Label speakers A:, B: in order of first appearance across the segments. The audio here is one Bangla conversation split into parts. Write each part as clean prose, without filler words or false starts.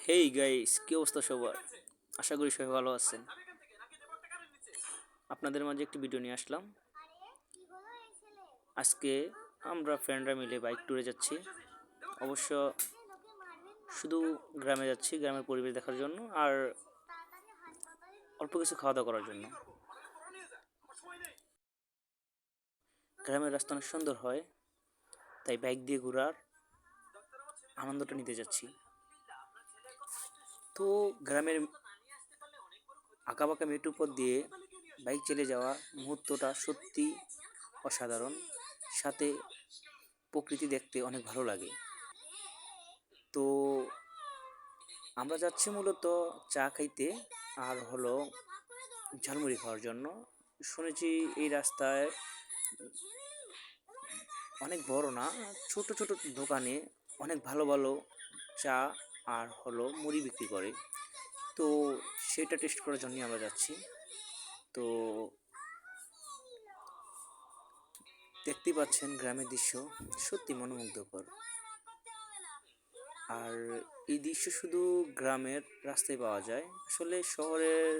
A: হেই গাইস, কি অবস্থা সবার? আশা করি সবাই ভালো আছেন। আপনাদের মাঝে একটি ভিডিও নিয়ে আসলাম। আজকে আমরা ফ্রেন্ডরা মিলে বাইক ট্যুরে যাচ্ছি। অবশ্য শুধু গ্রামে যাচ্ছি, গ্রামের পরিবেশ দেখার জন্য আর অল্প কিছু খাওয়া দাওয়া করার জন্য। গ্রামের রাস্তা অনেক সুন্দর হয়, তাই বাইক দিয়ে ঘোরার আনন্দটা নিতে যাচ্ছি। তো গ্রামের আঁকাবাঁকা মেঠো পথ দিয়ে বাইক চালিয়ে যাওয়া মুহূর্তটা সত্যি অসাধারণ। সাথে প্রকৃতি দেখতে অনেক ভালো লাগে। তো আমরা যাচ্ছি মূলত চা খাইতে আর হলো ঝালমুড়ি খাওয়ার জন্য। শুনেছি এই রাস্তায় অনেক বড় না, ছোট ছোট দোকানে অনেক ভালো ভালো চা আর হলো মুড়ি বিক্রি করে। তো সেটা টেস্ট করার জন্যই আমরা যাচ্ছি। তো দেখতেই পাচ্ছেন গ্রামের দৃশ্য সত্যি মনোমুগ্ধকর। আর এই দৃশ্য শুধু গ্রামের রাস্তায় পাওয়া যায়। আসলে শহরের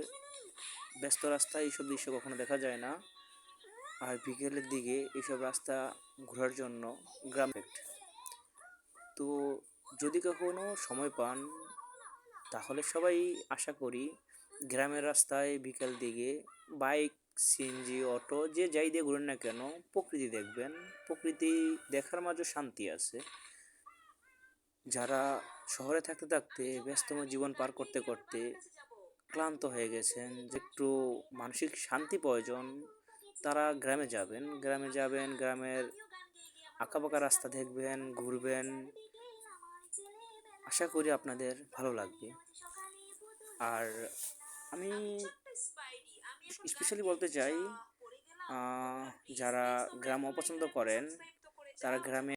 A: ব্যস্ত রাস্তায় এইসব দৃশ্য কখনো দেখা যায় না। আর বিকেলের দিকে এইসব রাস্তা ঘোরার জন্য গ্রামে। তো যদি কখনো সময় পান তাহলে সবাই আশা করি গ্রামের রাস্তায় বিকেল দিকে বাইক, সিএনজি, অটো যে যাই দিয়ে ঘুরেন না কেন, প্রকৃতি দেখবেন। প্রকৃতি দেখার মাঝে শান্তি আছে। যারা শহরে থাকতে থাকতে ব্যস্তময় জীবন পার করতে করতে ক্লান্ত হয়ে গেছেন, যে একটু মানসিক শান্তি প্রয়োজন, তারা গ্রামে যাবেন। গ্রামের আঁকাবাঁকা রাস্তা দেখবেন, ঘুরবেন। আশা করি আপনাদের ভালো লাগবে। আর আমি স্পেশালি বলতে চাই, যারা গ্রাম অপছন্দ করেন তারা গ্রামে